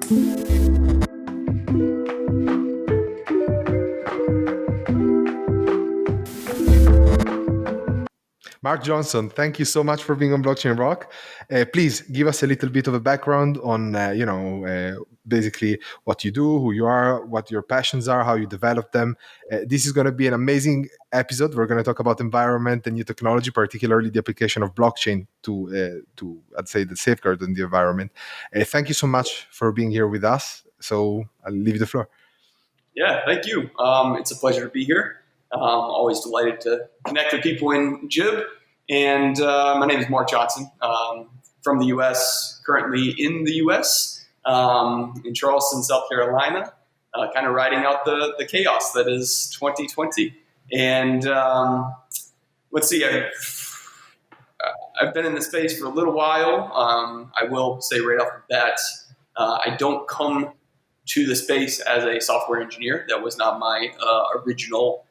Marc Johnson, thank you so much for being on Blockchain Rock. Please give us a little bit of a background on, basically what you do, who you are, what your passions are, how you develop them. This is going to be an amazing episode. We're going to talk about environment and new technology, particularly the application of blockchain to I'd say, the safeguard in the environment. Thank you so much for being here with us. So I'll leave you the floor. Yeah, thank you. It's a pleasure to be here. Always delighted to connect with people in Jib. And my name is Marc Johnson, from the U.S., currently in the U.S., in Charleston, South Carolina, kind of riding out the chaos that is 2020. And let's see, I've been in the space for a little while. I will say right off the bat, I don't come to the space as a software engineer. That was not my original,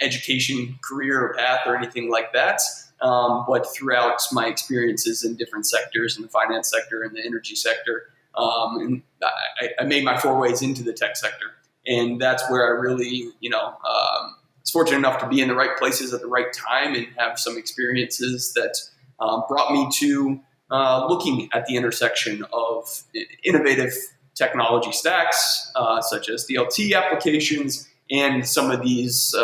education career or path or anything like that. But throughout my experiences in different sectors, in the finance sector and the energy sector, and I made my forays into the tech sector. And that's where I really, was fortunate enough to be in the right places at the right time and have some experiences that brought me to looking at the intersection of innovative technology stacks, such as DLT applications, and some of these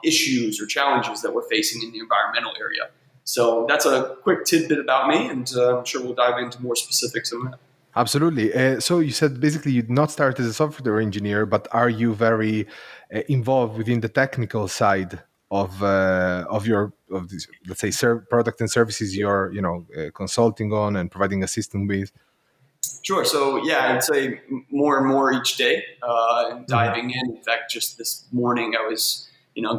issues or challenges that we're facing in the environmental area. So that's a quick tidbit about me, and I'm sure we'll dive into more specifics on that. Absolutely. So you said basically you did not start as a software engineer, but are you very involved within the technical side of this, let's say, product and services you're consulting on and providing assistance with? Sure. So yeah, I'd say more and more each day, diving in. In fact, just this morning I was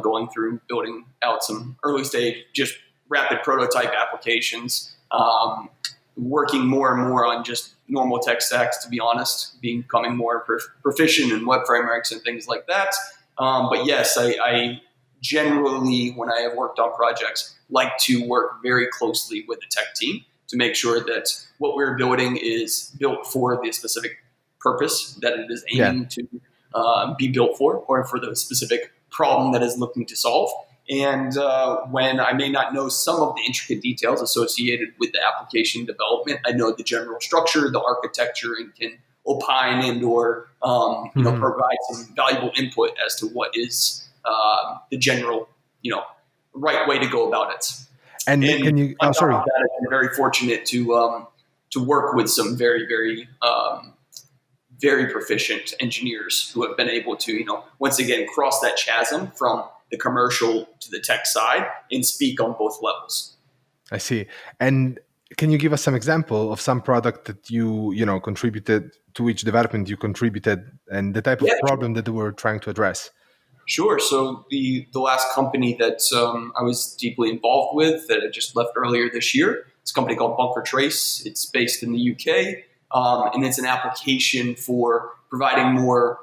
going through building out some early stage, just rapid prototype applications, working more and more on just normal tech stacks, to be honest, becoming more proficient in web frameworks and things like that. But yes, I generally, when I have worked on projects, like to work very closely with the tech team to make sure that what we're building is built for the specific purpose that it is aiming to be built for, or for the specific problem that is looking to solve. And when I may not know some of the intricate details associated with the application development, I know the general structure, the architecture, and can opine and or provide some valuable input as to what is the general right way to go about it. And can you? Oh, sorry. I've been very fortunate to work with some very, very, very proficient engineers who have been able to, once again, cross that chasm from the commercial to the tech side and speak on both levels. I see. And can you give us some example of some product that you contributed, to which development you contributed, and the type of problem that they were trying to address? Sure. So the last company that I was deeply involved with, that I just left earlier this year, it's a company called Bunker Trace. It's based in the UK, and it's an application for providing more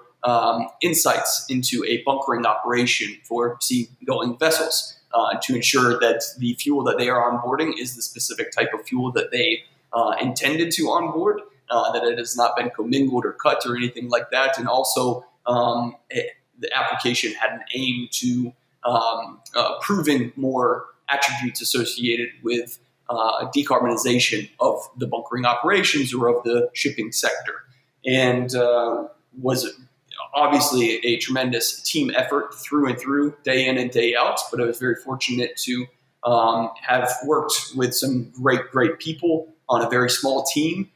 insights into a bunkering operation for seagoing vessels to ensure that the fuel that they are onboarding is the specific type of fuel that they intended to onboard, that it has not been commingled or cut or anything like that, and also the application had an aim to proving more attributes associated with decarbonization of the bunkering operations or of the shipping sector, and was obviously a tremendous team effort through and through, day in and day out. But I was very fortunate to have worked with some great people on a very small team,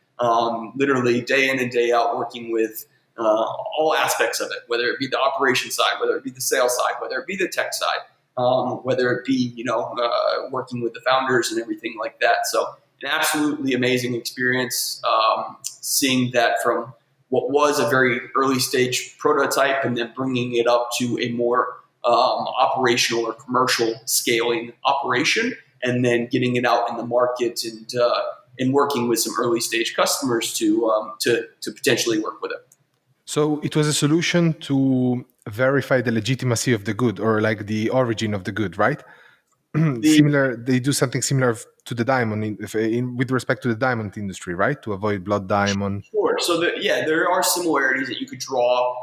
literally day in and day out, working with all aspects of it, whether it be the operation side, whether it be the sales side, whether it be the tech side, whether it be, working with the founders and everything like that. So an absolutely amazing experience, seeing that from what was a very early stage prototype and then bringing it up to a more operational or commercial scaling operation, and then getting it out in the market and working with some early stage customers to potentially work with it. So it was a solution to verify the legitimacy of the good, or like the origin of the good, right? The similar. They do something similar to the diamond with respect to the diamond industry, right? To avoid blood diamond. Sure. So yeah, there are similarities that you could draw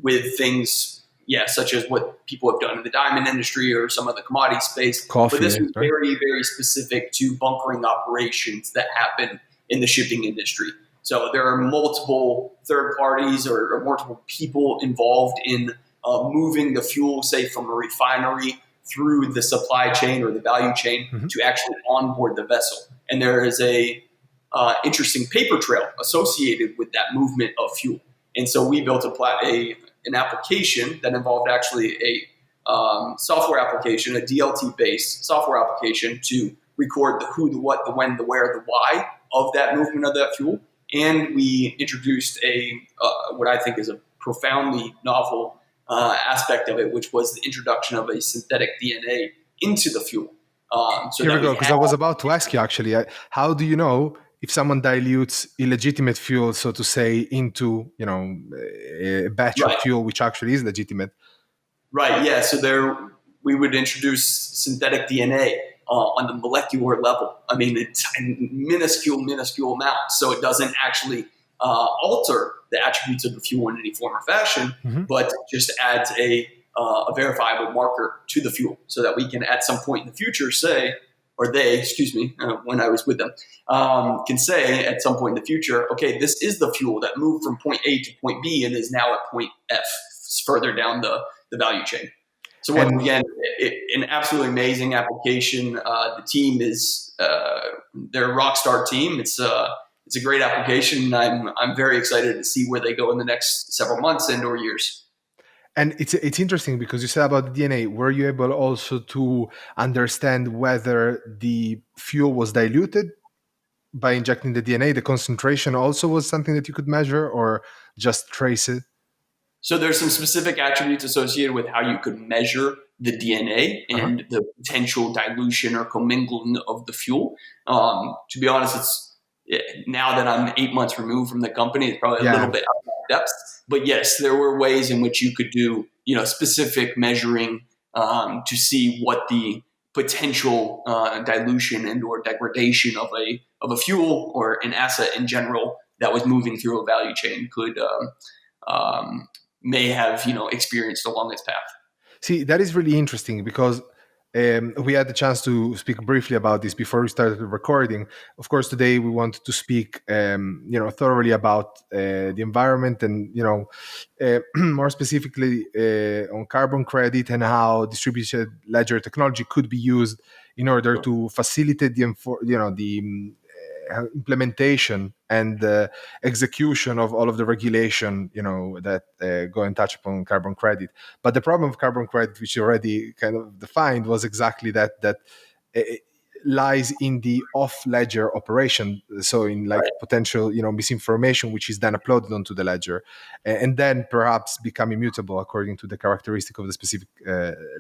with things, yeah, such as what people have done in the diamond industry or some of the commodity space. But this Coffee, was right? very, very specific to bunkering operations that happen in the shipping industry. So there are multiple third parties or multiple people involved in moving the fuel, say, from a refinery through the supply chain or the value chain Hmm. to actually onboard the vessel. And there is a interesting paper trail associated with that movement of fuel. And so we built an application that involved actually a software application, a DLT based software application to record the who, the what, the when, the where, the why of that movement of that fuel. And we introduced what I think is a profoundly novel aspect of it, which was the introduction of a synthetic DNA into the fuel. So Here we that we go. Because had I was about to ask you actually, how do you know if someone dilutes illegitimate fuel, so to say, into a batch of right. fuel which actually is legitimate? Right. Yeah. So there, we would introduce synthetic DNA on the molecular level. I mean, it's minuscule, minuscule amounts. So it doesn't actually alter the attributes of the fuel in any form or fashion, Hmm. but just adds a verifiable marker to the fuel, so that we can, at some point in the future, say, or they, excuse me, when I was with them, can say at some point in the future, okay, this is the fuel that moved from point A to point B and is now at point F, further down the value chain. So once And again, an absolutely amazing application. The team is they're a rock star team. It's a great application. I'm very excited to see where they go in the next several months and or years. it's interesting because you said about the DNA. Were you able also to understand whether the fuel was diluted by injecting the DNA? The concentration also was something that you could measure, or just trace it? So there's some specific attributes associated with how you could measure the DNA Uh-huh. and the potential dilution or commingling of the fuel. To be honest, now that I'm 8 months removed from the company, it's probably a little Yeah. bit out of my depth. But yes, there were ways in which you could do, specific measuring to see what the potential dilution and or degradation of a fuel or an asset in general that was moving through a value chain could um, may have experienced along its path. See, that is really interesting because we had the chance to speak briefly about this before we started recording. Of course, today we wanted to speak, thoroughly about the environment and, more specifically on carbon credit and how distributed ledger technology could be used in order Sure. to facilitate the implementation and execution of all of the regulation, that go and touch upon carbon credit. But the problem of carbon credit, which you already kind of defined, was exactly that it lies in the off ledger operation. So in like Right, potential, misinformation, which is then uploaded onto the ledger, and then perhaps become immutable according to the characteristic of the specific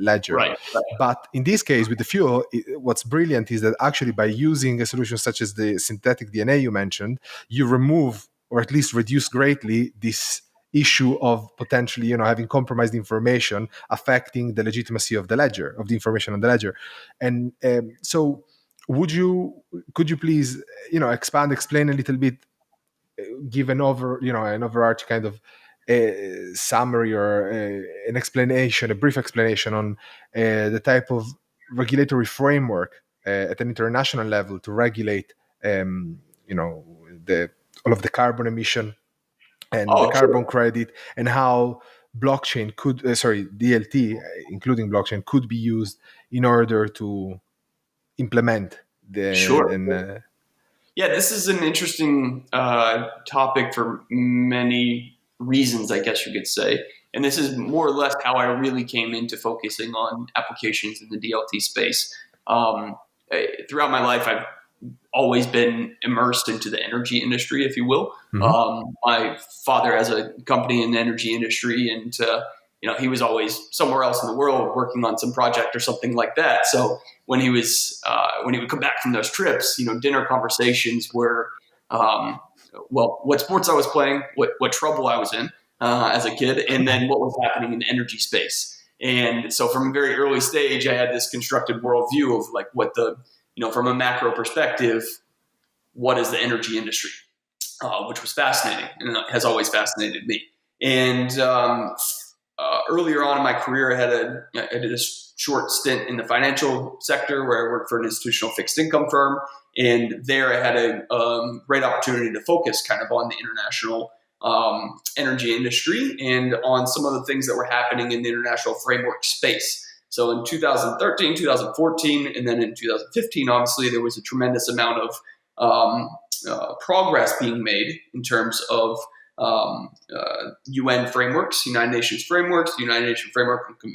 ledger. right, right, But in this case, with the fuel, what's brilliant is that actually by using a solution such as the synthetic DNA you mentioned, you remove or at least reduce greatly this issue of potentially, having compromised information affecting the legitimacy of the ledger, of the information on the ledger. And so, could you please, explain a little bit, give an overarching kind of summary or an explanation, a brief explanation on the type of regulatory framework at an international level to regulate, the all of the carbon emission and the oh, carbon sure, credit, and how blockchain could, DLT, including blockchain, could be used in order to implement the sure. and Yeah, this is an interesting topic for many reasons, I guess you could say. And this is more or less how I really came into focusing on applications in the DLT space. Throughout my life, I've always been immersed into the energy industry, if you will. Mhm. My father has a company in the energy industry, and he was always somewhere else in the world working on some project or something like that. So when he would come back from those trips, dinner conversations were, well, what sports I was playing, what trouble I was in as a kid, and then what was happening in the energy space. And so from a very early stage, I had this constructed worldview of like what the, from a macro perspective, what is the energy industry, which was fascinating and has always fascinated me. And earlier on in my career, I did a short stint in the financial sector where I worked for an institutional fixed income firm. And there I had a great opportunity to focus kind of on the international energy industry and on some of the things that were happening in the international framework space. So in 2013, 2014, and then in 2015, obviously, there was a tremendous amount of progress being made in terms of UN frameworks, United Nations frameworks, the United Nations framework on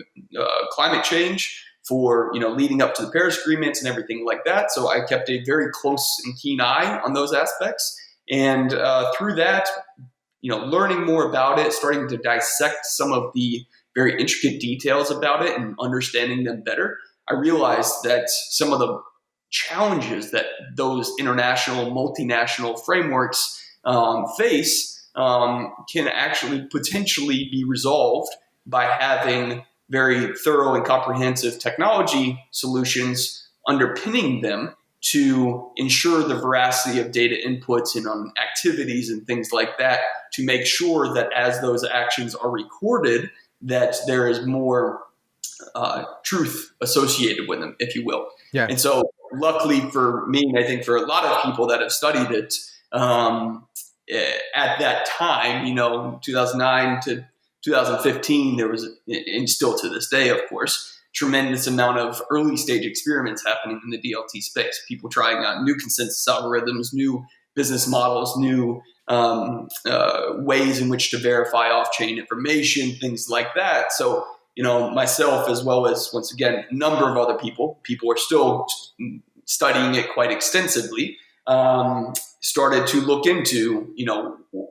climate change for, leading up to the Paris agreements and everything like that. So I kept a very close and keen eye on those aspects. And through that, learning more about it, starting to dissect some of the very intricate details about it and understanding them better, I realized that some of the challenges that those international, multinational frameworks face can actually potentially be resolved by having very thorough and comprehensive technology solutions underpinning them to ensure the veracity of data inputs and on activities and things like that, to make sure that as those actions are recorded, that there is more truth associated with them, if you will. Yeah. And so luckily for me, and I think for a lot of people that have studied it, at that time, 2009 to 2015, there was, and still to this day, of course, tremendous amount of early stage experiments happening in the DLT space. People trying out new consensus algorithms, new business models, new ways in which to verify off-chain information, things like that. So, myself, as well as, once again, a number of other people are still studying it quite extensively, started to look into,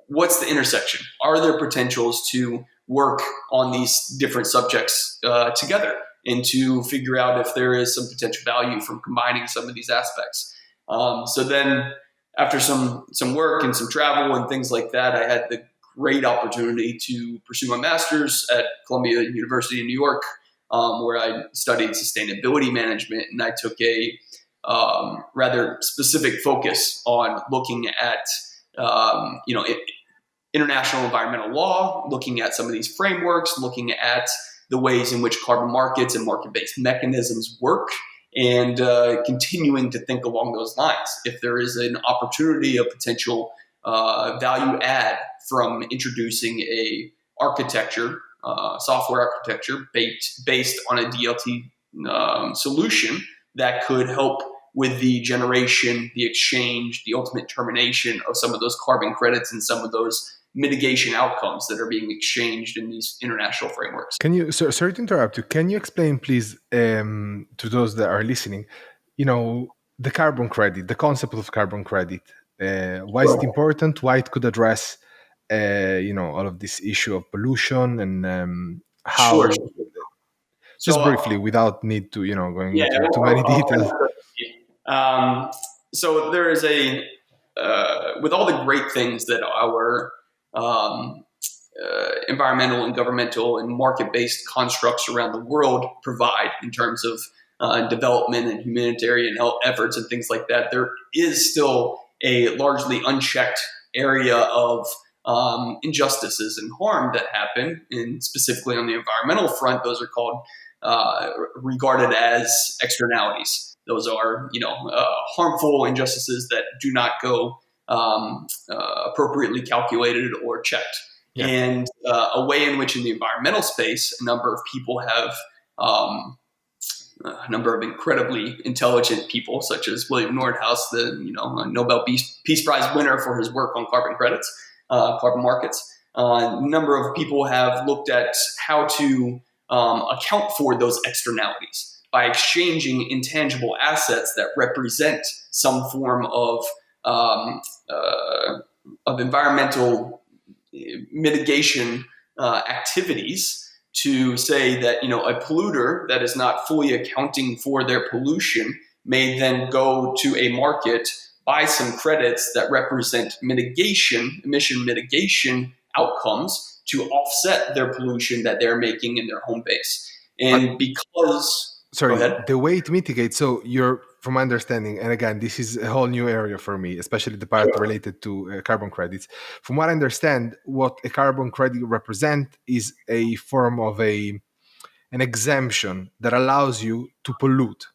what's the intersection? Are there potentials to work on these different subjects together and to figure out if there is some potential value from combining some of these aspects? So then after some work and some travel and things like that, I had the great opportunity to pursue my master's at Columbia University in New York, where I studied sustainability management, and I took a rather specific focus on looking at international environmental law, looking at some of these frameworks, looking at the ways in which carbon markets and market-based mechanisms work, and continuing to think along those lines. If there is an opportunity, a potential value add from introducing a architecture, software architecture based on a DLT solution that could help with the generation, the exchange, the ultimate termination of some of those carbon credits and some of those mitigation outcomes that are being exchanged in these international frameworks. Can you, sorry to interrupt you, can you explain, please, to those that are listening, the carbon credit, the concept of carbon credit, why is it important, why it could address, all of this issue of pollution, and how, Sure. just So, briefly, without need to, going into too many details. So there is with all the great things that our environmental and governmental and market-based constructs around the world provide in terms of development and humanitarian health efforts and things like that, there is still a largely unchecked area of injustices and harm that happen, and specifically on the environmental front, those are called regarded as externalities. Those are, harmful injustices that do not go appropriately calculated or checked. Yeah. And a way in which in the environmental space, a number of people have, a number of incredibly intelligent people, such as William Nordhaus, the Nobel Peace Prize winner for his work on carbon credits, carbon markets. A number of people have looked at how to account for those externalities by exchanging intangible assets that represent some form of environmental mitigation activities, to say that a polluter that is not fully accounting for their pollution may then go to a market, buy some credits that represent emission mitigation outcomes to offset their pollution that they're making in their home base. But And because, go sorry, ahead. the way it mitigates. So you're, from my understanding, and again, this is a whole new area for me, especially the part Sure. related to carbon credits. From what I understand, what a carbon credit represent is a form of an exemption that allows you to pollute,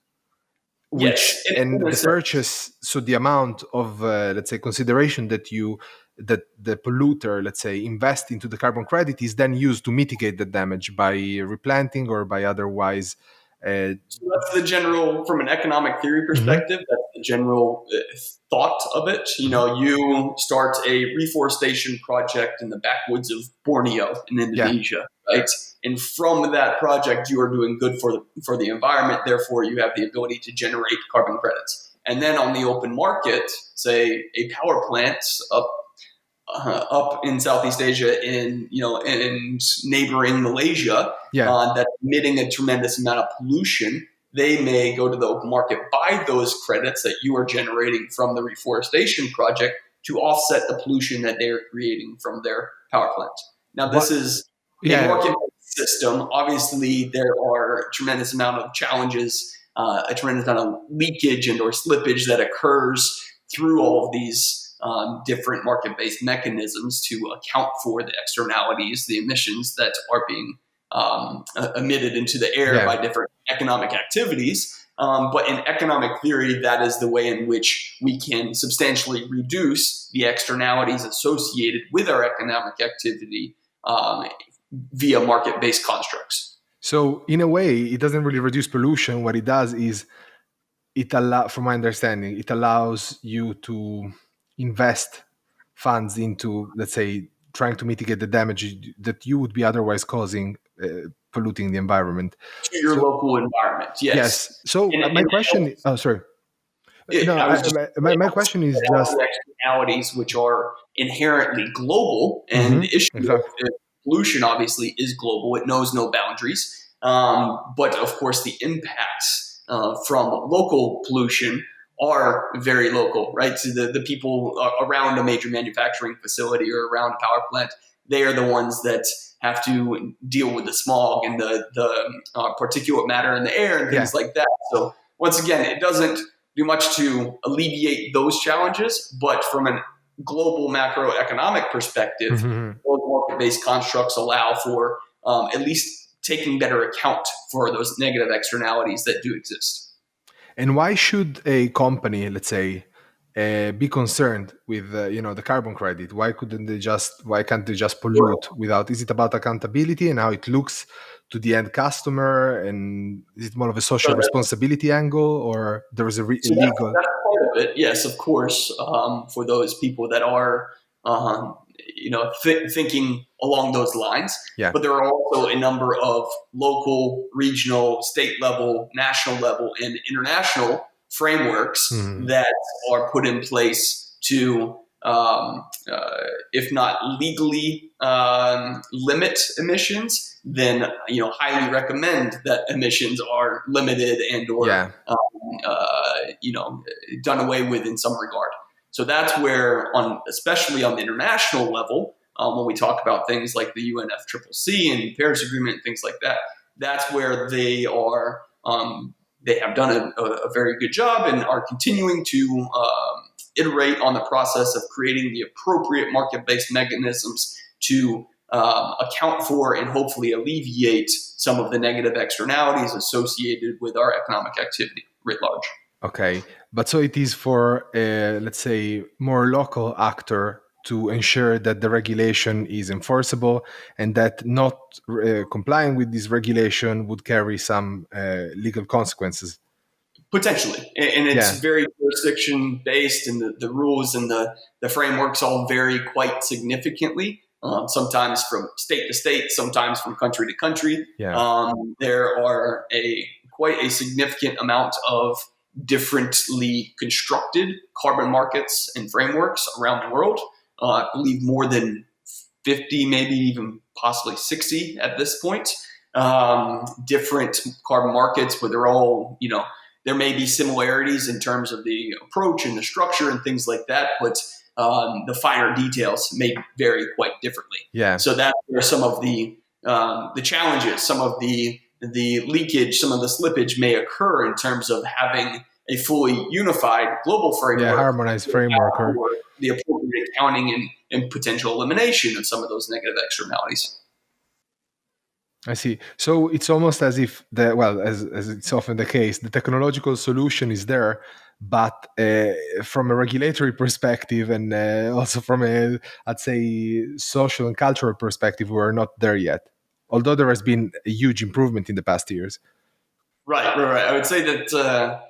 which, Yes, and in a the sense. purchase, so the amount of let's say consideration that the polluter, let's say, invest into the carbon credit is then used to mitigate the damage by replanting or by otherwise So that's the general, from an economic theory mhm, perspective, that's the general thought of it. You mhm. know, you start a reforestation project in the backwoods of Borneo in Yeah, Indonesia, right? And from that project, you are doing good for the environment. Therefore, you have the ability to generate carbon credits. And then on the open market, say a power plant up in Southeast Asia, in neighboring Malaysia, yeah. that's emitting a tremendous amount of pollution. They may go to the open market, buy those credits that you are generating from the reforestation project to offset the pollution that they are creating from their power plant. Now, this What? is a Yeah, market system. Obviously, there are a tremendous amount of challenges, a tremendous amount of leakage and or slippage that occurs through all of these different market-based mechanisms to account for the externalities, the emissions that are being emitted into the air yeah. by different economic activities. But in economic theory, that is the way in which we can substantially reduce the externalities associated with our economic activity via market-based constructs. So in a way, it doesn't really reduce pollution. What it does is from my understanding, it allows you to invest funds into, let's say, trying to mitigate the damage that you would be otherwise causing, polluting the environment. To your So local environment, yes. yes. So And my it question. helps. Oh, sorry. No, I was just my helps question is get out just. the externalities which are inherently global, and Mhm, the issue exactly. of pollution obviously is global. It knows no boundaries. But of course, the impacts from local pollution are very local, right? So the people around a major manufacturing facility or around a power plant, they are the ones that have to deal with the smog and the particulate matter in the air and Yeah. things like that. So once again, it doesn't do much to alleviate those challenges, but from a global macroeconomic perspective, Mhm. those market-based constructs allow for at least taking better account for those negative externalities that do exist. And why should a company, let's say, be concerned with the carbon credit? Why can't they just pollute without? Is it about accountability and how it looks to the end customer, and is it more of a social So responsibility angle, or there is a So that's, legal? that's part of it. Yes, of course. For those people that are, thinking along those lines, Yeah. but there are also a number of local, regional, state level, national level, and international frameworks Mhm. that are put in place to, if not legally limit emissions, then highly recommend that emissions are limited and or Yeah. done away with in some regard. So that's where, especially on the international level, when we talk about things like the UNFCCC and Paris Agreement and things like that, that's where they are. They have done a very good job and are continuing to iterate on the process of creating the appropriate market-based mechanisms to account for and hopefully alleviate some of the negative externalities associated with our economic activity writ large. Okay, but so it is for let's say more local actor to ensure that the regulation is enforceable and that not complying with this regulation would carry some legal consequences. Potentially, and Yeah, it's very jurisdiction based, and the rules and the frameworks all vary quite significantly. Sometimes from state to state, sometimes from country to country. yeah, There are a quite a significant amount of differently constructed carbon markets and frameworks around the world. I believe more than 50, maybe even possibly 60 at this point. Different carbon markets where they're all, there may be similarities in terms of the approach and the structure and things like that, but the finer details may vary quite differently. yeah. So that's where some of the challenges, some of the the leakage, some of the slippage may occur in terms of having a fully unified global Yeah, framework harmonized framework. Or for the appropriate accounting and potential elimination of some of those negative externalities. I see. So it's almost as if as it's often the case, the technological solution is there, but from a regulatory perspective and also from a, I'd say, social and cultural perspective, we're not there yet. Although there has been a huge improvement in the past years. Right. I would say that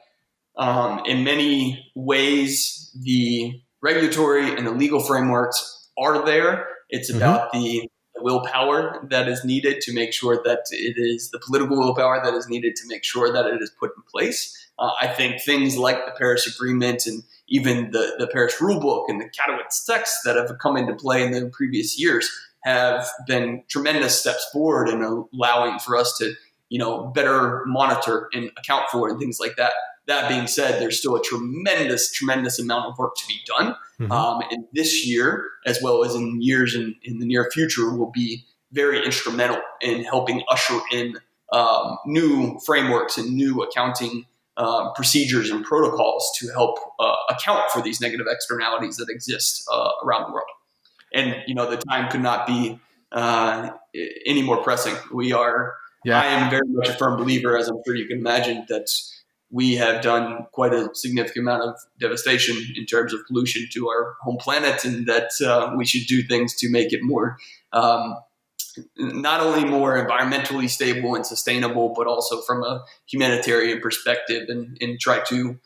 in many ways, the regulatory and the legal frameworks are there. It's Hmm. about the willpower that is needed to make sure that it is the political willpower that is needed to make sure that it is put in place. I think things like the Paris Agreement and even the Paris Rulebook and the Katowice text that have come into play in the previous years have been tremendous steps forward in allowing for us to, better monitor and account for and things like that. That being said, there's still a tremendous amount of work to be done. Hmm. And this year, as well as in years in the near future, will be very instrumental in helping usher in new frameworks and new accounting procedures and protocols to help account for these negative externalities that exist around the world. And the time could not be any more pressing. I Yeah. am very much a firm believer, as I'm sure you can imagine, that we have done quite a significant amount of devastation in terms of pollution to our home planet, and that we should do things to make it more, not only more environmentally stable and sustainable, but also from a humanitarian perspective, and try to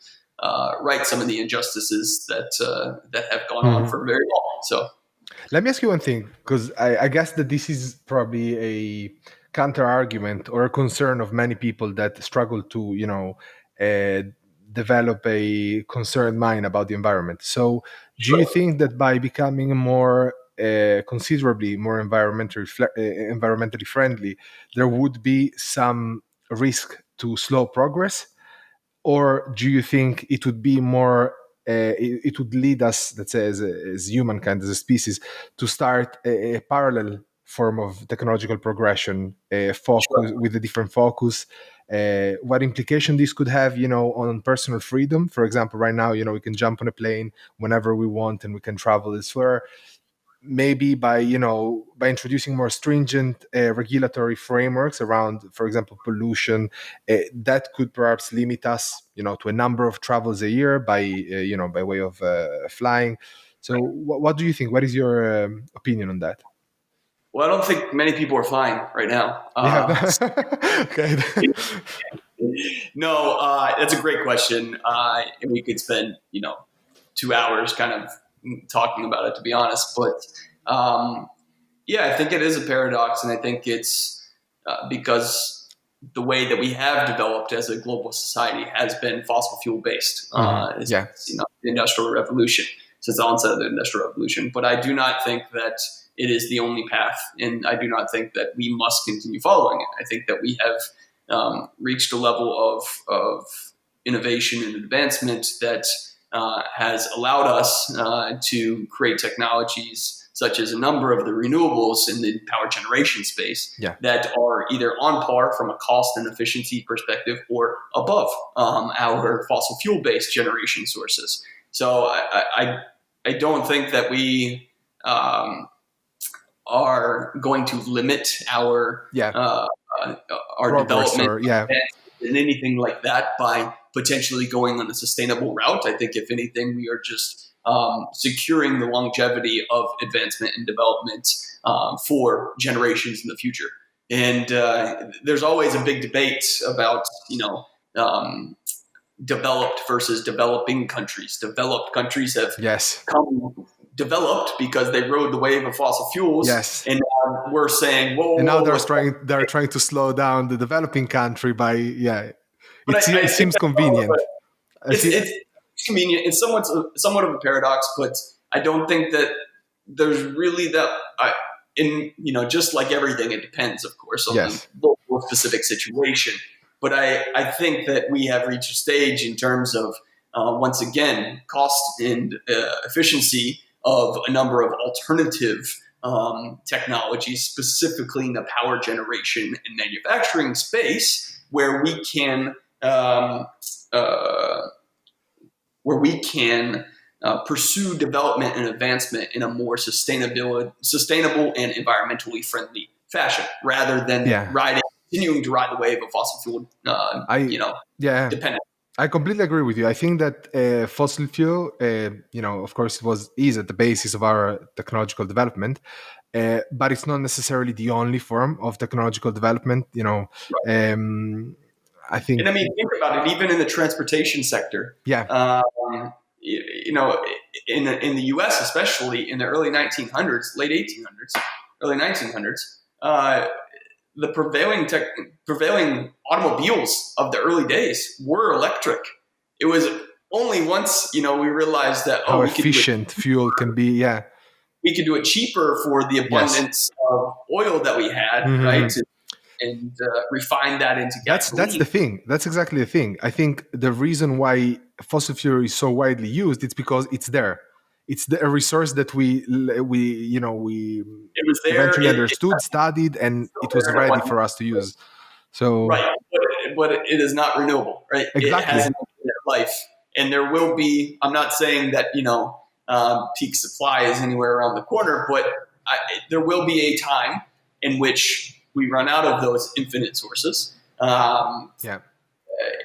right some of the injustices that have gone on Mhm. for very long. So. Let me ask you one thing, because I guess that this is probably a counter argument or a concern of many people that struggle to, uh, develop a concerned mind about the environment. So, do you think that by becoming more considerably more environmentally friendly, there would be some risk to slow progress? Or do you think it would be more it would lead us, let's say, as humankind, as a species, to start a parallel form of technological progression, focus with a different focus, what implication this could have, on personal freedom? For example, right now, we can jump on a plane whenever we want and we can travel elsewhere. Maybe by introducing more stringent regulatory frameworks around, for example, pollution, that could perhaps limit us, to a number of travels a year by way of flying. So what do you think? What is your opinion on that? Well, I don't think many people are flying right now. Yeah. Okay. No, that's a great question, and we could spend 2 hours kind of talking about it, to be honest. But yeah, I think it is a paradox, and I think it's because the way that we have developed as a global society has been fossil fuel based. Hmm. Yeah. The Industrial Revolution, since the onset of the Industrial Revolution. But I do not think that it is the only path, and I do not think that we must continue following it. I think that we have reached a level of innovation and advancement that has allowed us to create technologies such as a number of the renewables in the power generation space Yeah. that are either on par from a cost and efficiency perspective or above our fossil fuel based generation sources. So I don't think that we are going to limit Yeah. our Progress, development or yeah. and anything like that by potentially going on a sustainable route. I think if anything, we are just securing the longevity of advancement and development for generations in the future. And there's always a big debate about um, developed versus developing countries. Developed countries have Yes. come developed because they rode the wave of fossil fuels, Yes. and now we're saying, And now whoa, what's they're trying to slow down the developing country by, yeah. but It I think seems convenient. I see. it's convenient. It's somewhat of a paradox, but I don't think that there's really that. Just like everything, it depends, of course, on the Yes. local specific situation. But I think that we have reached a stage in terms of once again cost and efficiency of a number of alternative technologies, specifically in the power generation and manufacturing space, where we can um, uh, pursue development and advancement in a more sustainable and environmentally friendly fashion, rather than Yeah, continuing to ride the wave of fossil fuel, I yeah, dependent. I completely agree with you. I think that fossil fuel, of course, is at the basis of our technological development, but it's not necessarily the only form of technological development. Um, I And think, I mean, think about it. Even in the transportation sector, yeah, you know, in the U.S., especially in the early 1900s, late 1800s, early 1900s, the prevailing automobiles of the early days were electric. It was only once we realized that how we could do it efficient fuel can be. Yeah, cheaper for the yes. abundance of oil that we had, right? Mhm. And refine that into That's gasoline. the thing. That's exactly the thing. I think the reason why fossil fuel is so widely used, it's because it's there. It's a resource that we It was there. eventually It's understood, studied, and still it was there, and it ready wasn't for us to use. So right. But it is not renewable, right? It has exactly, an infinite life, and there will be. I'm not saying that peak supply is anywhere around the corner, but there will be a time in which we run out of those infinite sources. yeah,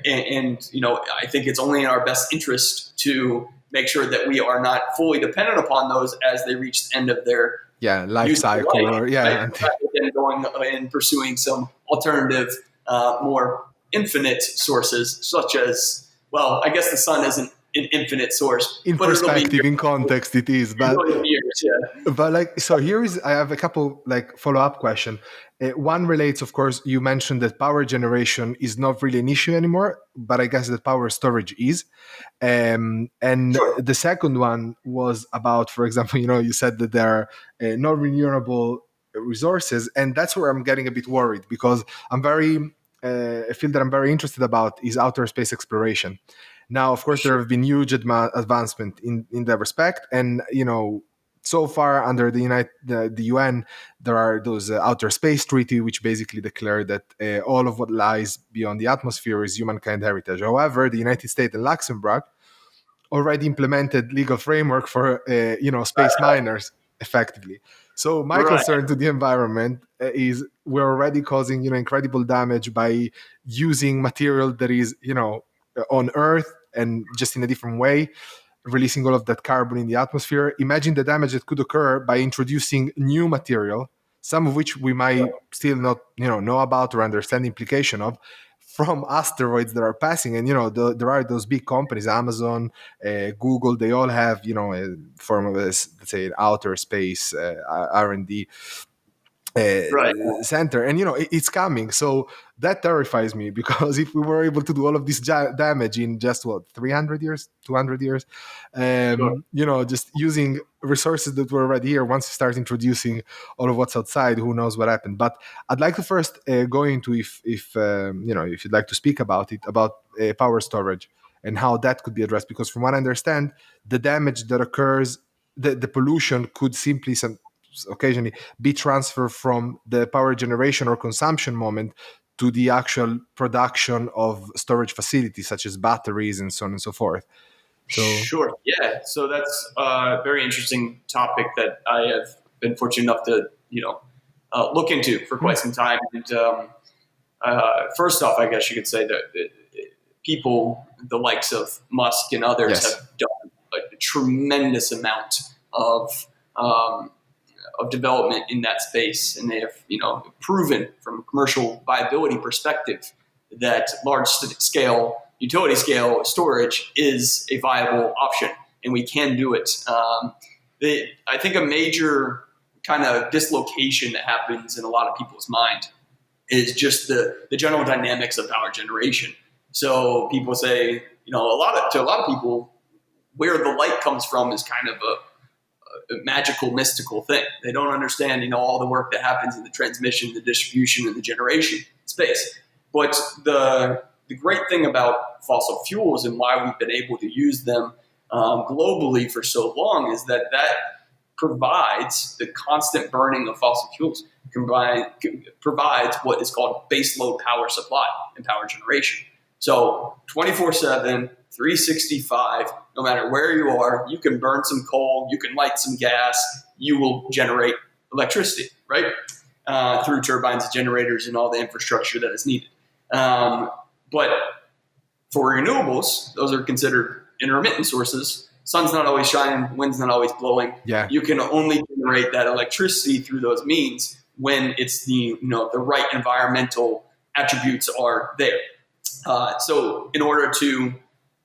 I think it's only in our best interest to make sure that we are not fully dependent upon those as they reach the end of their yeah, life useful cycle, life, or right? yeah, Rather than going and pursuing some alternative, more infinite sources, such as, well, I guess the sun isn't an infinite source, in but it'll be perspective, in context, it is, but millions of years. Yeah, like, so here is, I have a couple like follow-up question. One relates, of course, you mentioned that power generation is not really an issue anymore, but I guess that power storage is. And sure. the second one was about, for example, you said that there are non renewable resources, and that's where I'm getting a bit worried, because a field that I'm very interested about is outer space exploration. Now, of course, there Sure. have been huge advancement in that respect, and so far under the UN, there are those outer space treaty, which basically declare that all of what lies beyond the atmosphere is humankind heritage. However, the United States and Luxembourg already implemented legal framework for space miners effectively. So my Right. concern to the environment is we're already causing incredible damage by using material that is on Earth, and just in a different way, releasing all of that carbon in the atmosphere. Imagine the damage that could occur by introducing new material, some of which we might still not know about or understand the implication of, from asteroids that are passing. And there are those big companies, Amazon, Google, they all have a form of this, let's say, outer space R&D Right. center, and it's coming. So that terrifies me, because if we were able to do all of this damage in just, what, 300 years, 200 years, Sure. just using resources that were already here, once you start introducing all of what's outside, who knows what happened. But I'd like to first go into, if you'd like to speak about it, about power storage and how that could be addressed, because from what I understand, the damage that occurs, the pollution could simply occasionally be transferred from the power generation or consumption moment to the actual production of storage facilities, such as batteries and so on and so forth. So Sure. Yeah. So that's a very interesting topic that I have been fortunate enough to, look into for quite some time. And first off, I guess you could say that people, the likes of Musk and others, yes, have done a tremendous amount of um, development in that space, and they have proven from a commercial viability perspective that large scale, utility scale storage is a viable option, and we can do it. I think a major kind of dislocation that happens in a lot of people's mind is just the general dynamics of power generation. So people say, to a lot of people, where the light comes from is kind of a magical, mystical thing. They don't understand, all the work that happens in the transmission, the distribution, and the generation space. But the great thing about fossil fuels and why we've been able to use them globally for so long is that provides the constant burning of fossil fuels, provides what is called baseload power supply and power generation. So 24/7, 365, no matter where you are, you can burn some coal, you can light some gas, you will generate electricity, right? Through turbines and generators and all the infrastructure that is needed. But for renewables, those are considered intermittent sources. Sun's not always shining, wind's not always blowing. Yeah. You can only generate that electricity through those means when it's the right environmental attributes are there. So in order to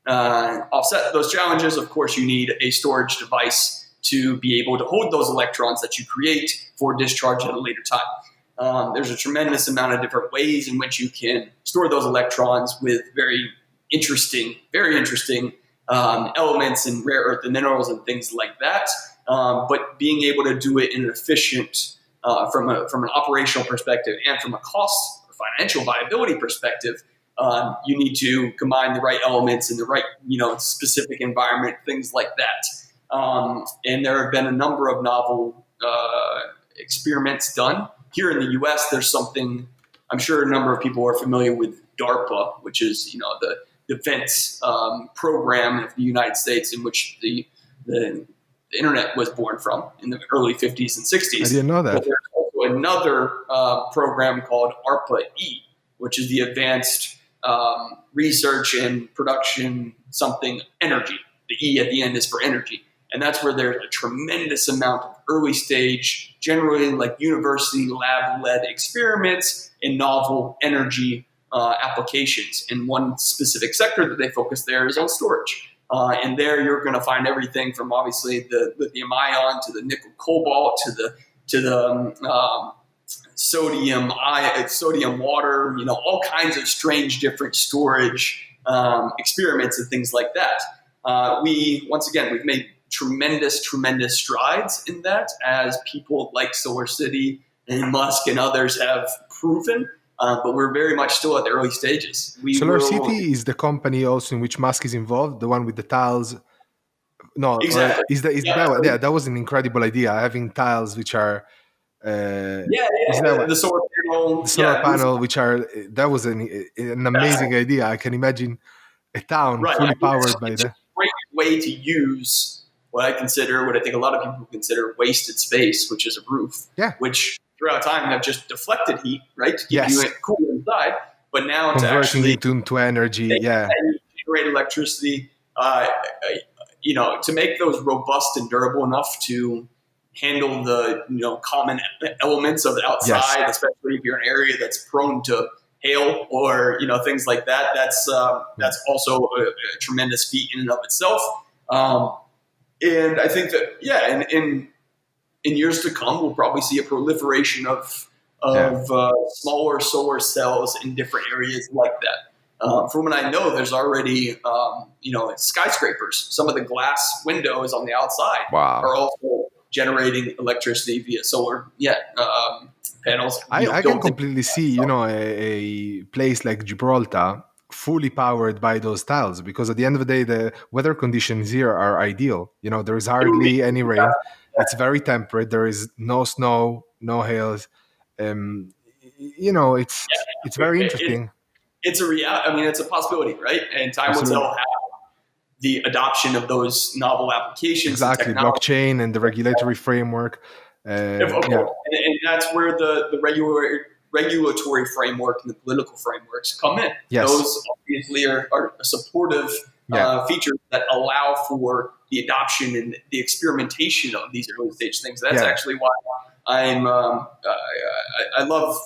offset those challenges, of course, you need a storage device to be able to hold those electrons that you create for discharge at a later time. There's a tremendous amount of different ways in which you can store those electrons with very interesting elements and rare earth and minerals and things like that. But being able to do it in an efficient, from an operational perspective and from a cost or financial viability perspective, you need to combine the right elements in the right, specific environment, things like that. And there have been a number of novel experiments done. Here in the U.S., there's something, I'm sure a number of people are familiar with DARPA, which is, the defense program of the United States in which the internet was born from in the early 50s and 60s. I didn't know that. But there's also another program called ARPA-E, which is the Advanced Research and Production something energy. The E at the end is for energy. And that's where there's a tremendous amount of early stage, generally like university lab-led experiments in novel energy applications. And one specific sector that they focus there is on storage. And there you're going to find everything from obviously the lithium ion to the nickel cobalt to the sodium water, all kinds of strange different storage experiments and things like that. We've made tremendous strides in that, as people like SolarCity and Musk and others have proven. But we're very much still at the early stages. SolarCity is the company also in which Musk is involved, the one with the tiles. No, exactly. that one? Yeah, that was an incredible idea, having tiles which are the solar panel. The solar panel, that was an amazing idea. I can imagine a town fully powered by that. It's a great way to use what I think a lot of people consider wasted space, which is a roof. Yeah. Which throughout time have just deflected heat, right, to keep you cool inside. But now converting it into energy, generate electricity, to make those robust and durable enough to handle the common elements of the outside, especially if you're in an area that's prone to hail or things like that. That's also a tremendous feat in and of itself. And I think that in years to come, we'll probably see a proliferation of smaller solar cells in different areas like that. From what I know, there's already skyscrapers. Some of the glass windows on the outside are also generating electricity via solar panels. I can completely see a place like Gibraltar fully powered by those tiles, because at the end of the day the weather conditions here are ideal. There is hardly any rain. It's very temperate. There is no snow, no hails. It's very interesting. It's a reality. I mean, it's a possibility, right? And time will tell how the adoption of those novel applications, exactly, blockchain and the regulatory framework. And that's where the regulatory framework and the political frameworks come in. Yes. Those obviously are supportive features that allow for the adoption and the experimentation of these early stage things. That's actually why I love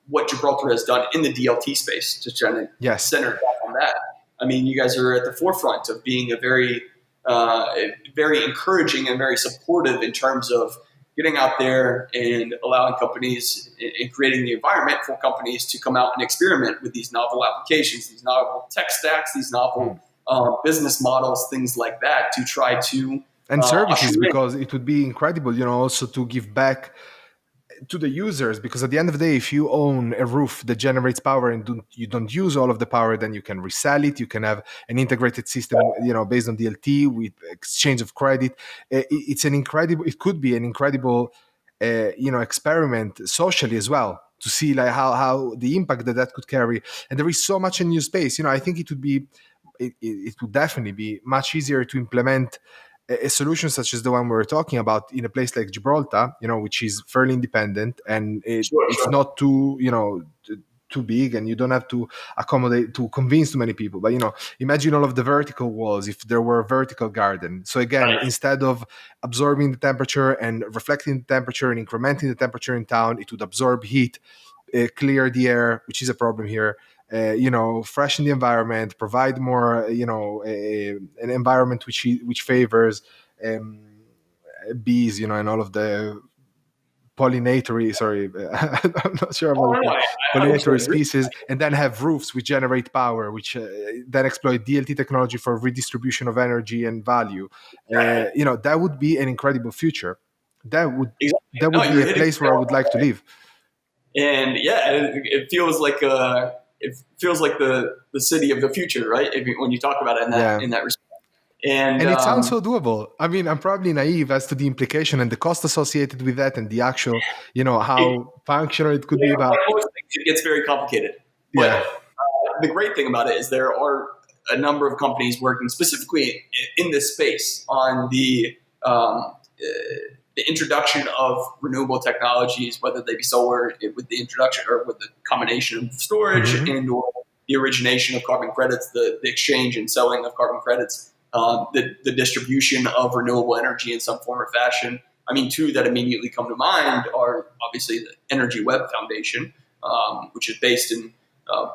what Gibraltar has done in the DLT space, just trying to center back on that. I mean, you guys are at the forefront of being a very encouraging and very supportive in terms of getting out there and allowing companies and creating the environment for companies to come out and experiment with these novel applications, these novel tech stacks, these novel business models, things like that, to try to and services, because it would be incredible, also to give back. to the users, because at the end of the day, if you own a roof that generates power and you don't use all of the power, then you can resell it. You can have an integrated system, based on DLT with exchange of credit. It's an incredible. It could be an incredible, experiment socially as well, to see like how the impact that could carry. And there is so much in new space. I think it would be, it would definitely be much easier to implement a solution such as the one we were talking about in a place like Gibraltar, which is fairly independent, and Sure, it's sure. not too, too big, and you don't have to accommodate to convince too many people. But imagine all of the vertical walls if there were a vertical garden. So again, Right. instead of absorbing the temperature and reflecting the temperature and incrementing the temperature in town, it would absorb heat, clear the air, which is a problem here. Freshen the environment, provide more, an environment which favors um, bees, and all of the pollinatory. Sorry, I'm not sure about Oh, the no, term. I 100% Pollinatory agree. species, and then have roofs which generate power, which then exploit DLT technology for redistribution of energy and value. Exactly. That would be an incredible future. That would Exactly. that No, would be you're a hitting place the where I nail would on like the to head. live. And yeah, it feels like the city of the future, right? When you talk about it Yeah. in that respect. And And it sounds so doable. I mean, I'm probably naive as to the implication and the cost associated with that, and the actual, it, how functional it could be. like But most things, it gets very complicated. But yeah, the great thing about it is there are a number of companies working specifically in this space on the introduction of renewable technologies, whether they be solar with the introduction or with the combination of storage hmm and or the origination of carbon credits, the exchange and selling of carbon credits, the distribution of renewable energy in some form or fashion. I mean, two that immediately come to mind are obviously the Energy Web Foundation, which is based in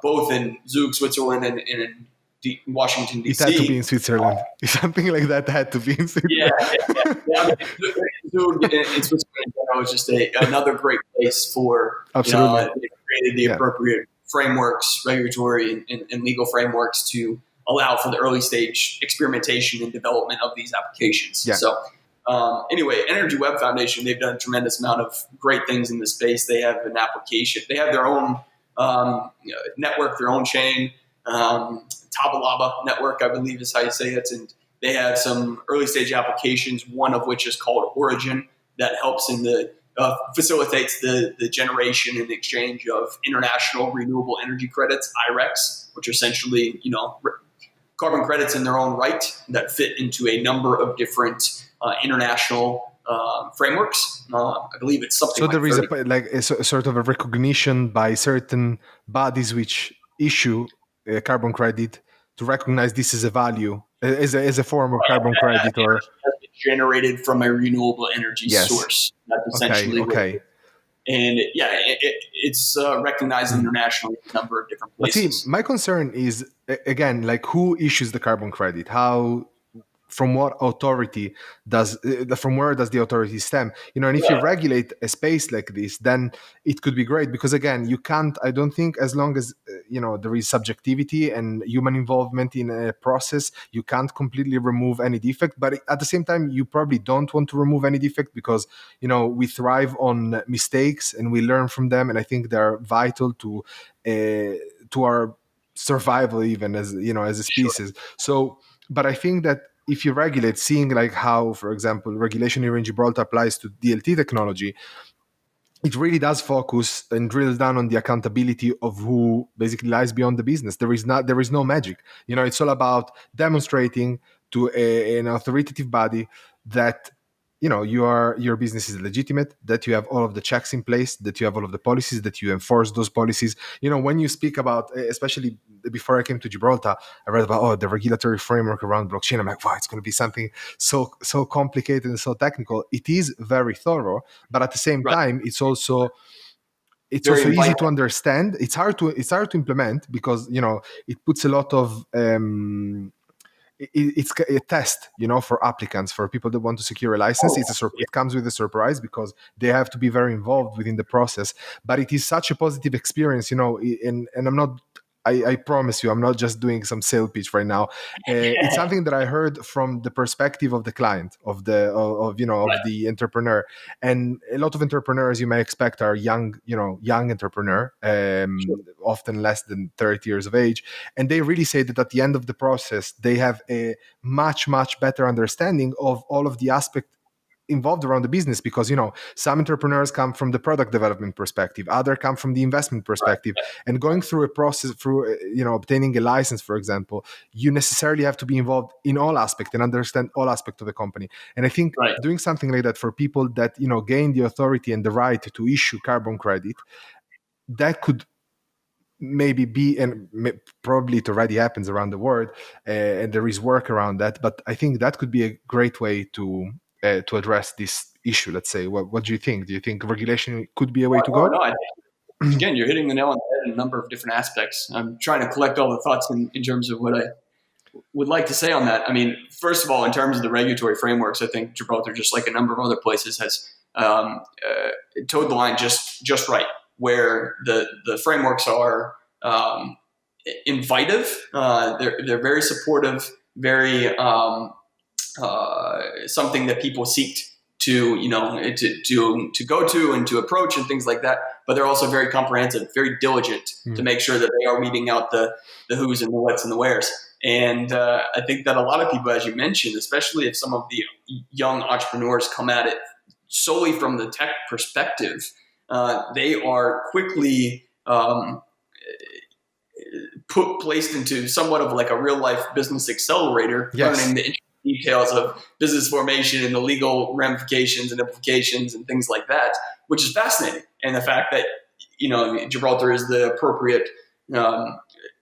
both in Zug, Switzerland, and in Washington it had to be D.C. in Switzerland. Something like that had to be in Yeah, Switzerland. yeah. I mean, Zug in Switzerland in general is just another great place for Absolutely. they created the Yeah. appropriate frameworks, regulatory and legal frameworks to allow for the early stage experimentation and development of these applications. Yeah. So. Anyway, Energy Web Foundation, they've done a tremendous amount of great things in this space. They have an application. They have their own network, their own chain, Tabalaba network, I believe is how you say it. And they have some early stage applications, one of which is called Origin, that helps in the facilitates the generation and exchange of international renewable energy credits, IRECs, which are essentially carbon credits in their own right that fit into a number of different international frameworks. I believe it's something So like there is 30. a sort of a recognition by certain bodies which issue a carbon credit to recognize this as a value, as a form of carbon credit, or Has been generated from a renewable energy yes. source. That's Okay. essentially what it is. Okay. And yeah, it's recognized Hmm. internationally in a number of different But see, places. my concern is again, like, who issues the carbon credit? How, from what authority does, from where does the authority stem? And if you Right. regulate a space like this, then it could be great, because again, you can't, I don't think, as long as there is subjectivity and human involvement in a process, you can't completely remove any defect. But at the same time, you probably don't want to remove any defect, because we thrive on mistakes and we learn from them, and I think they're vital to our survival, even as a Sure. species. So, but I think that if you regulate, seeing like how, for example, regulation here in Gibraltar applies to DLT technology, it really does focus and drills down on the accountability of who basically lies beyond the business. There is no magic. It's all about demonstrating to an authoritative body that your business is legitimate, that you have all of the checks in place, that you have all of the policies, that you enforce those policies. When you speak about, especially before I came to Gibraltar, I read about the regulatory framework around blockchain. I'm like, wow, it's going to be something so complicated and so technical. It is very thorough, but at the same Right. time, it's Very also easy inviting. to understand. It's hard to implement, because it puts a lot of it's a test, for applicants, for people that want to secure a license. Oh, yeah. It comes with a surprise, because they have to be very involved within the process. But it is such a positive experience, and I'm not I promise you, I'm not just doing some sale pitch right now. It's something that I heard from the perspective of the client, Right. of the entrepreneur. And a lot of entrepreneurs, you may expect, are young entrepreneur, Sure. often less than 30 years of age. And they really say that at the end of the process, they have a much better understanding of all of the aspects involved around the business, because some entrepreneurs come from the product development perspective, other come from the investment Right. perspective, and going through a process through obtaining a license, for example, you necessarily have to be involved in all aspects and understand all aspects of the company. And I think Right. doing something like that for people that gain the authority and the right to issue carbon credit, that could maybe be, and probably it already happens around the world, and there is work around that, but I think that could be a great way to address this issue, let's say. What do you think? Do you think regulation could be a way to Oh, go? no, I think, again, you're hitting the nail on the head in a number of different aspects. I'm trying to collect all the thoughts in terms of what I would like to say on that. I mean, first of all, in terms of the regulatory frameworks, I think Gibraltar, just like a number of other places, has towed the line just right, where the frameworks are invitive. They're very supportive, very something that people seek to go to and to approach and things like that. But they're also very comprehensive, very diligent to Mm. make sure that they are weeding out the who's and the whats and the wheres. And I think that a lot of people, as you mentioned, especially if some of the young entrepreneurs come at it solely from the tech perspective, they are quickly placed into somewhat of like a real life business accelerator, Yes. learning the details of business formation and the legal ramifications and implications and things like that, which is fascinating. And the fact that Gibraltar is the appropriate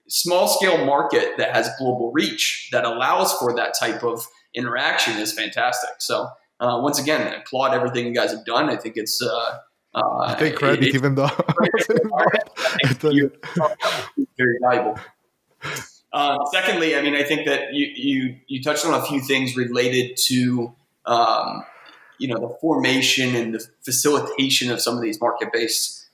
small scale market that has global reach that allows for that type of interaction is fantastic. So once again, I applaud everything you guys have done. I think it's You take credit it's even though I wasn't involved. I I think tell you you. very valuable. Secondly, I mean, I think that you touched on a few things related to the formation and the facilitation of some of these market-based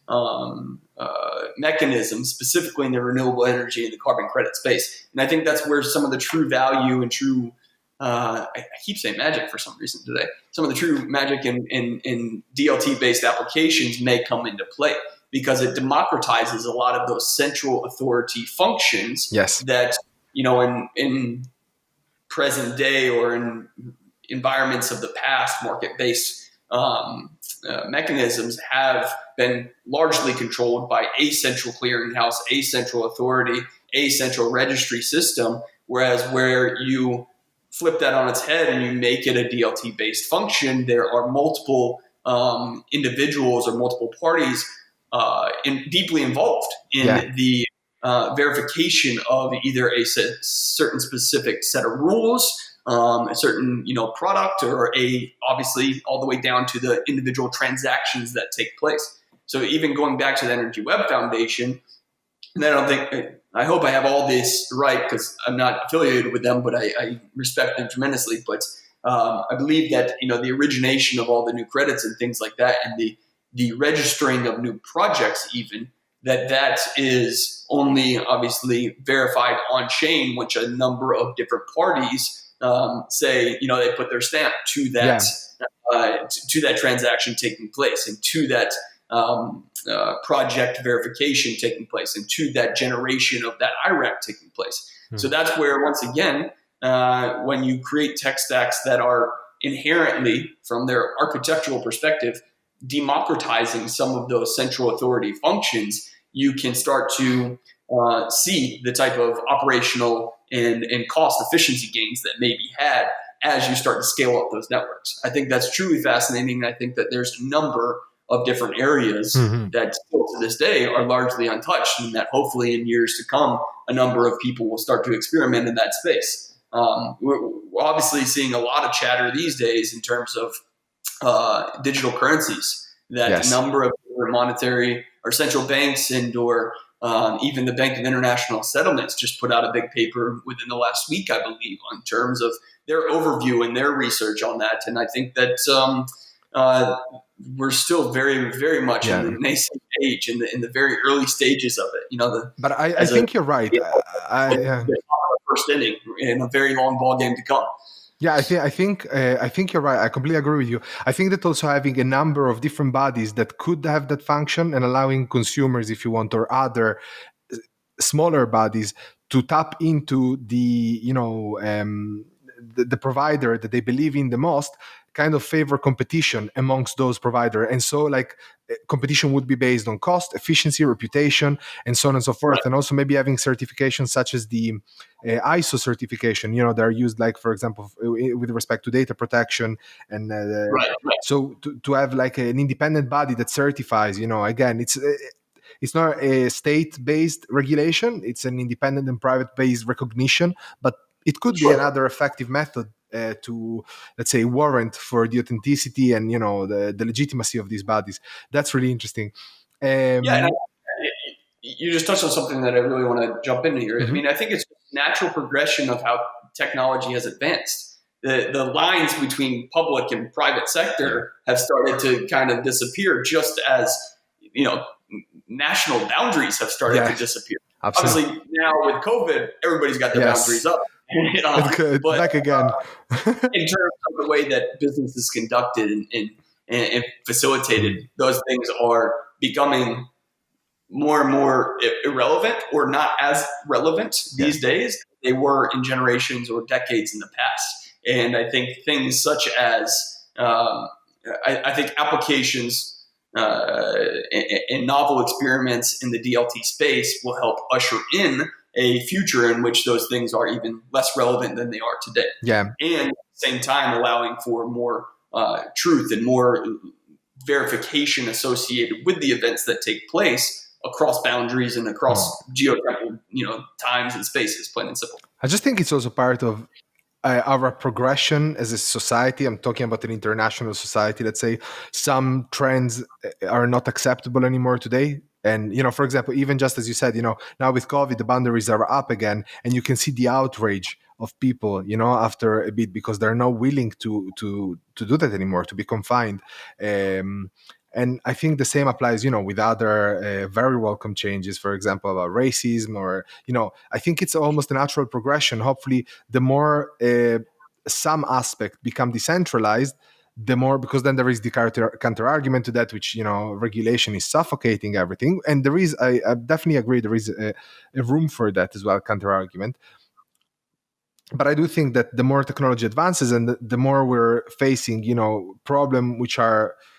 mechanisms, specifically in the renewable energy and the carbon credit space. And I think that's where some of the true value and true I keep saying magic for some reason today. Some of the true magic in DLT-based applications may come into play, because it democratizes a lot of those central authority functions Yes. that in present day or in environments of the past, market-based mechanisms have been largely controlled by a central clearinghouse, a central authority, a central registry system. Whereas where you flip that on its head and you make it a DLT-based function, there are multiple individuals or multiple parties deeply involved Yeah. in the verification of either a certain specific set of rules, a certain product, or obviously all the way down to the individual transactions that take place. So even going back to the Energy Web Foundation, and I hope I have all this right because I'm not affiliated with them, but I respect them tremendously. But I believe that the origination of all the new credits and things like that, and the registering of new projects, even that is only obviously verified on chain, which a number of different parties say they put their stamp to that Yeah. to that transaction taking place, and to that project verification taking place, and to that generation of that IRAC taking place. So Mm. that's where, once again, when you create tech stacks that are inherently, from their architectural perspective, democratizing some of those central authority functions, you can start to see the type of operational and cost efficiency gains that may be had as you start to scale up those networks. I think that's truly fascinating. I think that there's a number of different areas Mhm. that still to this day are largely untouched, and that hopefully in years to come, a number of people will start to experiment in that space. We're obviously seeing a lot of chatter these days in terms of digital currencies, that a Yes. number of monetary or central banks or even the Bank of International Settlements just put out a big paper within the last week, I believe, on terms of their overview and their research on that. And I think that uh, we're still very, very much in the Yeah. nascent age, in the very early stages of it. But I As a think you're right. the top of the first inning in a very long ball game to come. Yeah, I think you're right. I completely agree with you. I think that also having a number of different bodies that could have that function and allowing consumers, if you want, or other smaller bodies to tap into the provider that they believe in the most, kind of favor competition amongst those provider. And so like competition would be based on cost, efficiency, reputation, and so on and so Right, forth. And also maybe having certifications such as the ISO certification, they're used, like, for example, with respect to data protection. And right, right. so to have like an independent body that certifies, again, it's not a state-based regulation. It's an independent and private-based recognition, but it could be Sure. another effective method to, let's say, warrant for the authenticity and the legitimacy of these bodies. That's really interesting. Yeah, and Um, you just touched on something that I really want to jump into here. I mhm. mean, I think it's natural progression of how technology has advanced. The lines between public and private Yeah, sector have started to kind of disappear, just as you know national boundaries have started to yeah, disappear. absolutely. Obviously, now with COVID, everybody's got their boundaries Yes, up. it's good. But Back again. in terms of the way that business is conducted and facilitated, Mm, those things are becoming more and more irrelevant or not as relevant yeah, these days they were in generations or decades in the past. And I think things such as I think applications and novel experiments in the DLT space will help usher in a future in which those things are even less relevant than they are today. yeah. And at the same time, allowing for more truth and more verification associated with the events that take place across boundaries and Mm. across geographical, times and spaces, plain and simple. I just think it's also part of our progression as a society. I'm talking about an international society. Let's say some trends are not acceptable anymore today. And, for example, even just as you said, now with COVID, the boundaries are up again, and you can see the outrage of people, after a bit, because they're not willing to do that anymore, to be confined. And I think the same applies, with other very welcome changes, for example, about racism, or, I think it's almost a natural progression. Hopefully, the more some aspect become decentralized, the more, because then there is the counter argument to that, which, regulation is suffocating everything. And there is, I definitely agree, there is a room for that as well, counter argument. But I do think that the more technology advances, and the more we're facing, problem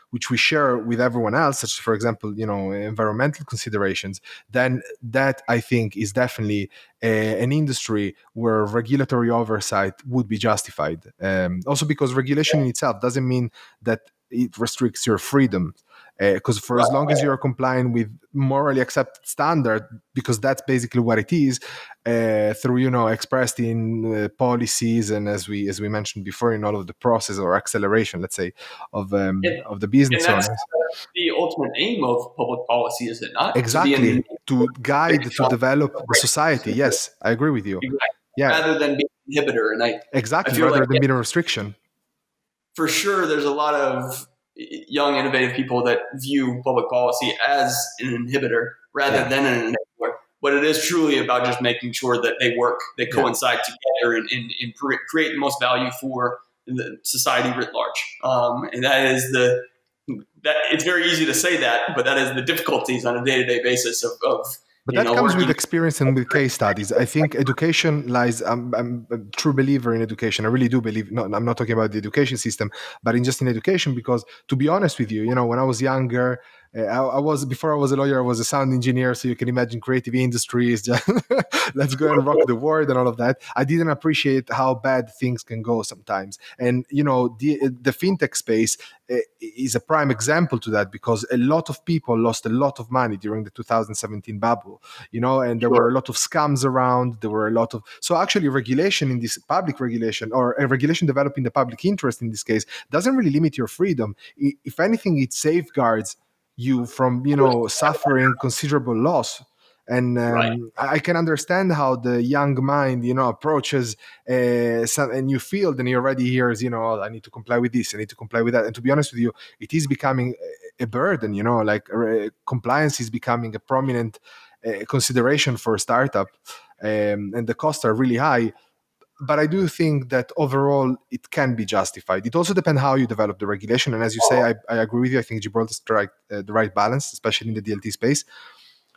which we share with everyone else, such as, for example, environmental considerations, then that, I think, is definitely an industry where regulatory oversight would be justified. Also, because regulation in itself doesn't mean that it restricts your freedom. Because for as long as you're complying with morally accepted standard, because that's basically what it is, through, expressed in policies, and as we mentioned before, in all of the process or acceleration, let's say, And, of the and business that's owners. the ultimate aim of public policy, is it not? To be in Exactly, the to guide, to develop the society. right, Yes, I agree with you. Yeah, rather than being an inhibitor. And I exactly, feel like rather than being a restriction. for sure there's a lot of young, innovative people that view public policy as an inhibitor rather Yeah, than an enabler. But it is truly about just making sure that they work, they yeah. coincide together, and create the most value for the society writ large. And that it's very easy to say that, but that is the difficulties on a day to day basis of But that comes with working. experience and with case studies. I think education lies. I'm a true believer in education. I really do believe. No, I'm not talking about the education system, but in just in education. Because, to be honest with you, when I was younger, I was, before I was a lawyer, I was a sound engineer. So you can imagine creative industries. Just let's go and rock the world and all of that. I didn't appreciate how bad things can go sometimes. And, the fintech space is a prime example to that, because a lot of people lost a lot of money during the 2017 bubble, and there were Sure. a lot of scams around. There were a lot of, so actually regulation, in this public regulation, or a regulation developing the public interest in this case, doesn't really limit your freedom. If anything, it safeguards you from, suffering considerable loss. And Right. I can understand how the young mind, approaches a new field, and he already hears, "Oh, I need to comply with this, I need to comply with that." And to be honest with you, it is becoming a burden. Like compliance is becoming a prominent consideration for a startup, and the costs are really high. But I do think that overall it can be justified. It also depends how you develop the regulation. And as you say, I agree with you. I think Gibraltar strike the right balance, especially in the DLT space.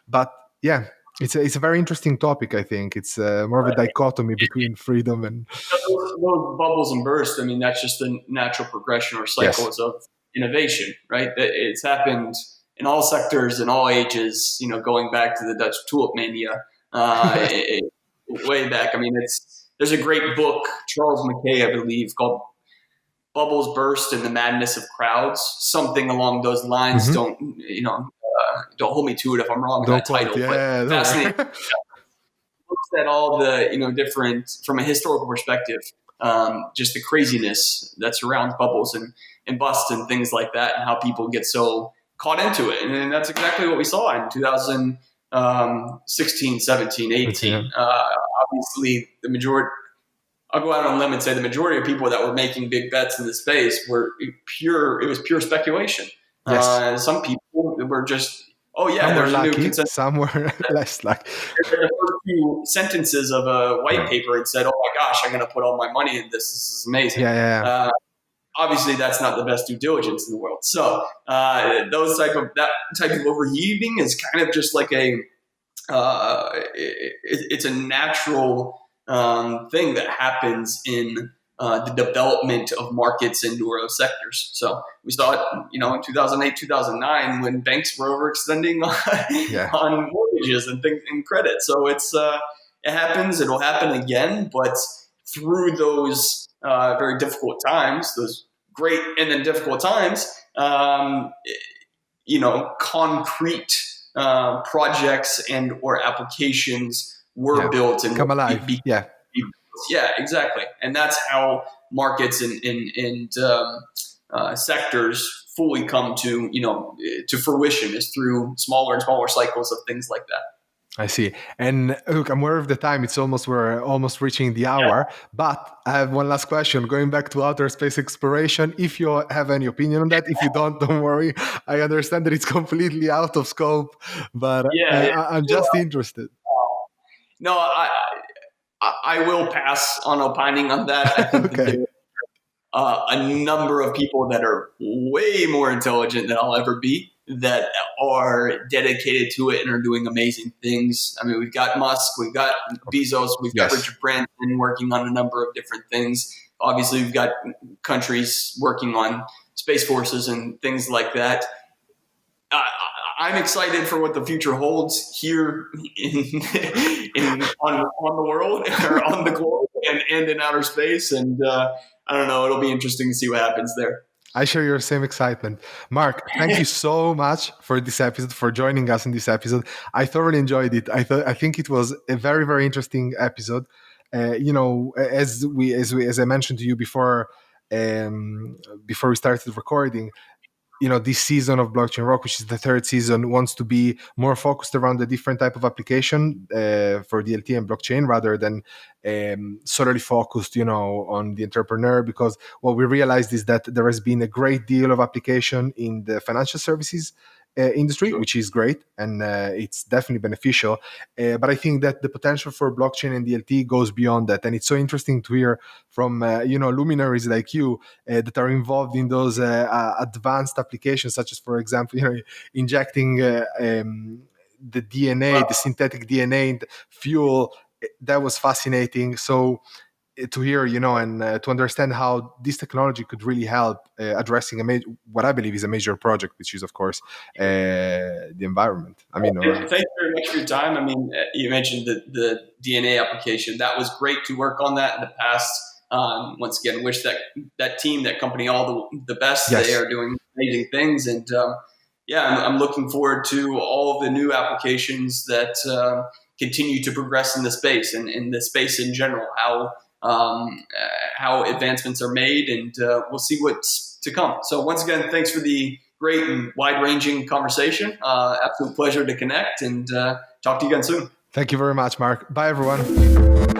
But yeah, it's a very interesting topic. I think it's more of a dichotomy between freedom and Those bubbles and bursts, I mean, that's just the natural progression or yes. cycles of innovation, right? It's happened in all sectors, in all ages, going back to the Dutch tulip mania way back. I mean, there's a great book, Charles Mackay, I believe, called Bubbles Burst and the Madness of Crowds, something along those lines. Hmm. Don't hold me to it if I'm wrong in Don't that quote. title, but Yeah, don't fascinating. worry. Looks at all the different from a historical perspective, just the craziness that surrounds bubbles and busts and things like that, and how people get so caught into it. And that's exactly what we saw in 2016, 17, Let's see, 18. yeah. Obviously, the majority. I'll go out on a limb and say the majority of people that were making big bets in the space were pure. It was pure speculation. Yes. Some people were just, oh yeah, Some were there's a new lucky, consensus. some were less lucky. The first few sentences of a white Yeah. paper and said, "Oh my gosh, I'm going to put all my money in this. This is amazing." Yeah, yeah, yeah. Obviously, that's not the best due diligence in the world. So that type of overheating is kind of just like it's a natural thing that happens in the development of markets and neuro sectors. So we saw it, in 2008, 2009, when banks were overextending Yeah. on mortgages and things and credit. So it happens. It'll happen again, but through those very difficult times, those great and then difficult times, concrete projects and or applications were Yeah. built and Come alive. Yeah. yeah, exactly. And that's how markets and sectors fully come to fruition, is through smaller and smaller cycles of things like that. I see. And look, I'm aware of the time. We're almost reaching the Yeah, hour. But I have one last question. Going back to outer space exploration, if you have any opinion on that, if you don't worry. I understand that it's completely out of scope, but yeah. I'm just interested. No, I will pass on opining on that. I think that Okay. there a number of people that are way more intelligent than I'll ever be that are dedicated to it and are doing amazing things. I mean, we've got Musk, we've got Bezos, we've got Yes. Richard Branson working on a number of different things. Obviously, we've got countries working on space forces and things like that. I, I'm excited for what the future holds here on the world or on the globe and in outer space. And I don't know, it'll be interesting to see what happens there. I share your same excitement. Mark, thank you so much for this episode, for joining us in this episode. I thoroughly enjoyed it. I think it was a very, very interesting episode. As I mentioned to you before we started recording, this season of Blockchain Rock, which is the third season, wants to be more focused around the different type of application for DLT and blockchain, rather than solely focused on the entrepreneur. Because what we realized is that there has been a great deal of application in the financial services industry, Sure. which is great, and it's definitely beneficial. But I think that the potential for blockchain and DLT goes beyond that, and it's so interesting to hear from luminaries like you that are involved in those advanced applications, such as, for example, injecting the DNA, the synthetic DNA, in the fuel. That was fascinating. So to hear, and to understand how this technology could really help addressing what I believe is a major project, which is, of course, the environment. I mean, Thank you very much for your time. I mean, you mentioned the DNA application. That was great to work on that in the past. Once again, wish that team, that company, all the best. They yes, are doing amazing things, and yeah, I'm looking forward to all of the new applications that continue to progress in the space and in the space in general. How advancements are made, and we'll see what's to come. So once again, thanks for the great and wide-ranging conversation. Absolute pleasure to connect, and talk to you again soon. Thank you very much, Mark. Bye, everyone.